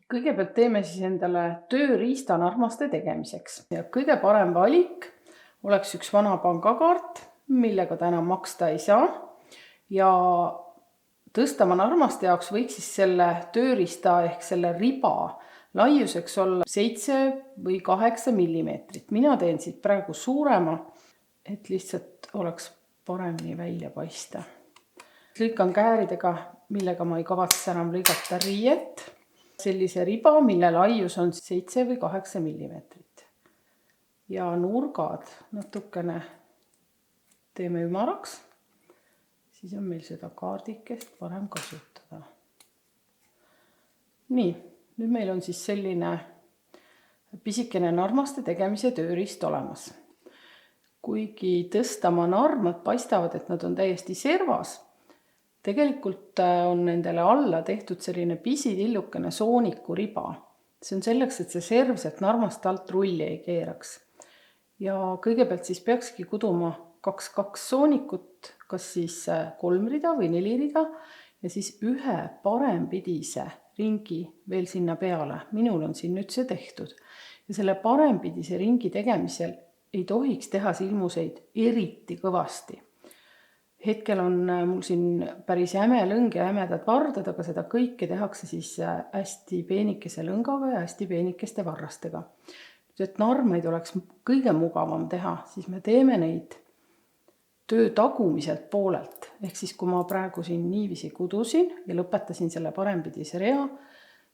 Kõigepealt teeme siis endale tööriista narmaste tegemiseks ja kõige parem valik oleks üks vana pangakaart, millega ta enam maksta ei saa. Ja tõstama narmaste jaoks võiks siis selle tööriista ehk selle riba laiuseks olla 7 või 8 millimeetrit. Mina teen siit praegu suurema, et lihtsalt oleks paremini välja paista. Lõikan kääridega, millega ma ei kavatse enam lõigata riiet, sellise riba, mille laius on 7 või 8 millimeetrit. Ja nurgad natukene teeme ümaraks, siis on meil seda kaardikest parem kasutada. Nii, nüüd meil on siis selline pisikene narmaste tegemise tööriist olemas. Kuigi tõstama narmad paistavad, et nad on täiesti servas, tegelikult on nendele alla tehtud selline pisitillukene sooniku riba. See on selleks, et see servset narmast alt rulli ei keeraks. Ja kõigepealt siis peakski kuduma 2 soonikut, kas siis 3 rida või 4 rida, ja siis ühe parempidise ringi veel sinna peale. Minul on siin nüüd see tehtud. Ja selle parempidise ringi tegemisel ei tohiks teha silmuseid eriti kõvasti. Hetkel on mul siin päris jäme lõng ja jämedad vardad, aga seda kõike tehakse siis hästi peenikese lõngaga ja hästi peenikeste varrastega. Et narmeid oleks kõige mugavam teha, siis me teeme neid töö tagumiselt poolelt. Ehk siis, kui ma praegu siin niiviisi kudusin ja lõpetasin selle parempidise rea,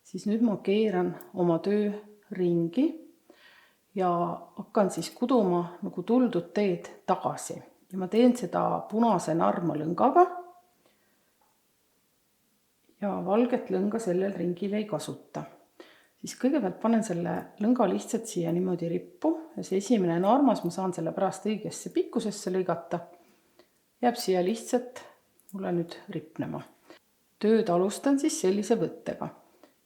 siis nüüd ma keeran oma töö ringi ja hakkan siis kuduma nagu tuldud teed tagasi. Ja ma teen seda punase narma lõngaga ja valget lõnga sellel ringil ei kasuta. Siis kõigepealt panen selle lõnga lihtsalt siia niimoodi rippu ja see esimene narmas ma saan selle pärast õigesse pikkusesse lõigata. Jääb siia lihtsalt mulle nüüd ripnema. Tööd alustan siis sellise võttega.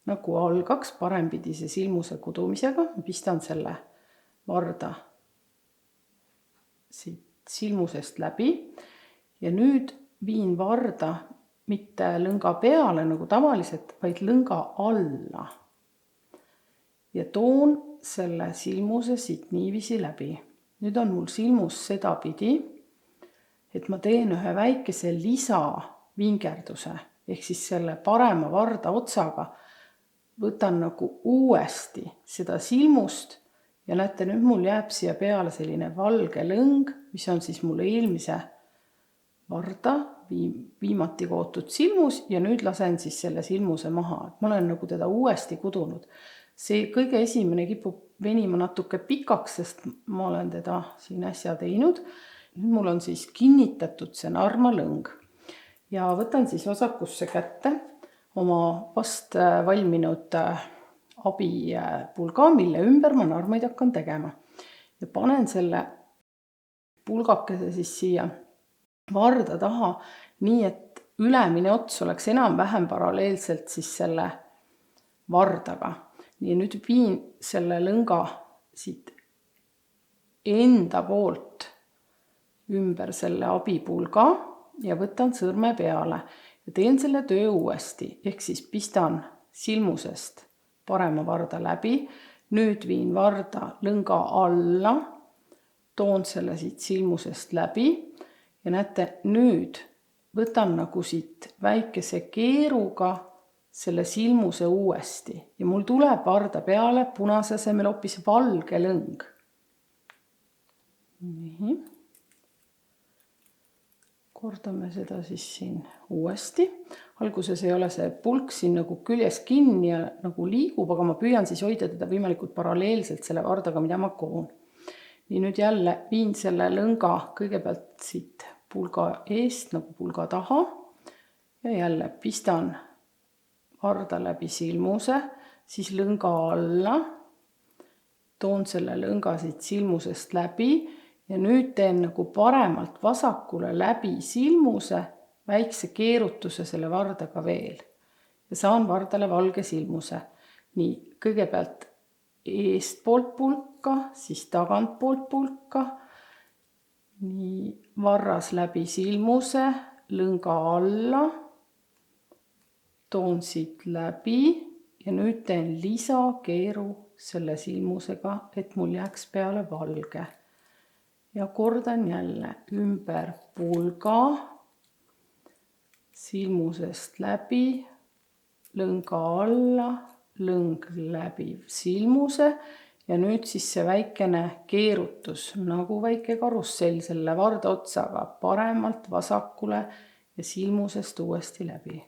Nagu algaks parempidise silmuse kudumisega, ma pistan selle varda siit silmusest läbi ja nüüd viin varda mitte lõnga peale nagu tavaliselt, vaid lõnga alla. Ja toon selle silmuse siit niiviisi läbi. Nüüd on mul silmus sedapidi, et ma teen ühe väikese lisavingerduse, ehk siis selle parema varda otsaga võtan nagu uuesti seda silmust ja näete, nüüd mul jääb siia peale selline valge lõng, mis on siis mul eelmise varda viimati kootud silmus ja nüüd lasen siis selle silmuse maha. Ma olen nagu teda uuesti kudunud. See kõige esimene kipub venima natuke pikaks, sest ma olen teda siin äsja teinud. Nüüd mul on siis kinnitatud see narmalõng. Ja võtan siis vasakusse kätte oma vast valminud abipulga, mille ümber ma narmaid hakkan tegema. Ja panen selle pulgakese siis siia varda taha, nii et ülemine ots oleks enam-vähem paralleelselt siis selle vardaga. Nii nüüd viin selle lõnga siit enda poolt ümber selle abipulga ja võtan sõrme peale ja teen selle töö uuesti, ehk siis pistan silmusest parema varda läbi, nüüd viin varda lõnga alla, toon selle siit silmusest läbi ja näete, nüüd võtan nagu siit väikese keeruga selle silmuse uuesti ja mul tuleb varda peale punase asemel hoopis valge lõng. Nii. Kordame seda siis siin uuesti. Alguses ei ole see pulk siin nagu küljes kinni ja nagu liigub, aga ma püüan siis hoida teda võimalikult paralleelselt selle vardaga, mida ma koon. Nii nüüd jälle viin selle lõnga kõigepealt siit pulga eest nagu pulga taha ja jälle pistan varda läbi silmuse, siis lõnga alla, toon selle lõnga siit silmusest läbi ja nüüd teen nagu paremalt vasakule läbi silmuse väikse keerutuse selle vardaga veel. Ja saan vardale valge silmuse. Nii, kõigepealt eestpoolt pulka, siis tagantpoolt pulka. Nii, varras läbi silmuse, lõnga alla. Toon siit läbi Ja nüüd teen lisakeeru selle silmusega, et mul jääks peale valge. Ja kordan jälle ümber pulga, silmusest läbi, lõnga alla, lõng läbi silmuse ja nüüd siis see väikene keerutus, nagu väike karussell selle varda otsaga paremalt vasakule ja silmusest uuesti läbi.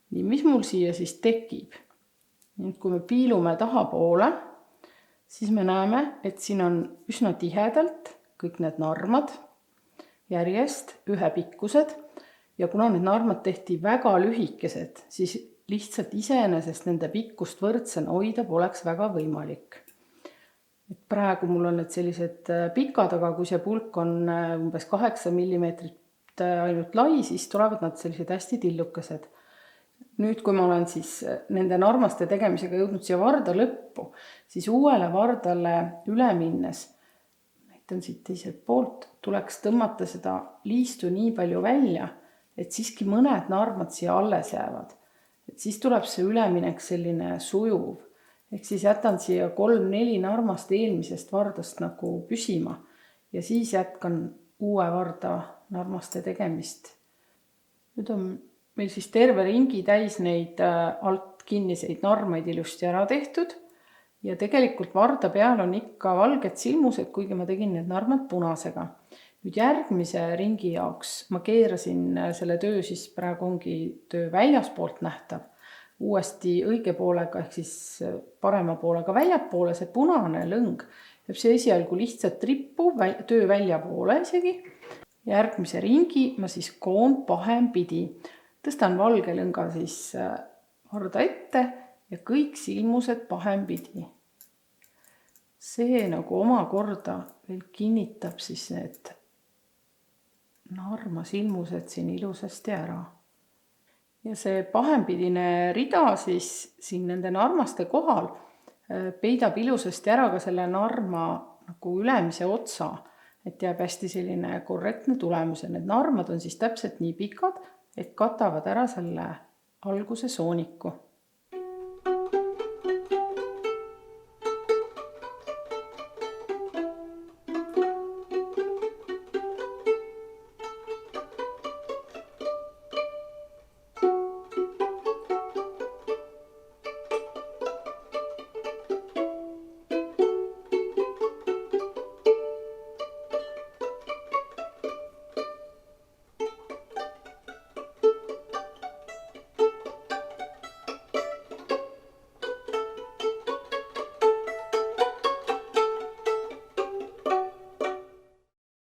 Nii, mis mul siia siis tekib? Nüüd, kui me piilume tahapoole, siis me näeme, et siin on üsna tihedalt kõik need narmad järjest ühepikkused ja kuna need narmad tehti väga lühikesed, siis lihtsalt iseenesest nende pikkust võrdsena hoida poleks väga võimalik. Et praegu mul on need sellised pikad, aga kui see pulk on umbes 8 mm ainult lai, siis tulevad nad sellised hästi tillukesed. Nüüd, kui ma olen siis nende narmaste tegemisega jõudnud siia varda lõppu, siis uuele vardale üle minnes, näitan siit teiselt poolt, tuleks tõmmata seda liistu nii palju välja, et siiski mõned narmad siia alles jäävad. Et siis tuleb see üleminek selline sujuv. Ehk siis jätan siia 3-4 narmast eelmisest vardast nagu püsima ja siis jätkan uue varda narmaste tegemist. Nüüd on meil siis terve ringi täis neid alt kinniseid narmaid ilusti ära tehtud ja tegelikult varda peal on ikka valged silmused, kuigi ma tegin need narmad punasega. Nüüd järgmise ringi jaoks ma keerasin selle töö, siis praegu ongi töö väljaspoolt nähtav, uuesti õige poolega ehk siis parema poolega väljapoole, see punane lõng jääb see esialgu lihtsalt rippu, töö väljapoole isegi. Järgmise ringi ma siis koon pahempidi. Tõstan valge lõnga siis varda ette ja kõik silmused pahempidi. See nagu omakorda veel kinnitab siis need narma silmused siin ilusasti ära. Ja see pahempidine rida siis siin nende narmaste kohal peidab ilusasti ära ka selle narma nagu ülemise otsa, et jääb hästi selline korrektne tulemus ja need narmad on siis täpselt nii pikad, et katavad ära selle alguse sooniku.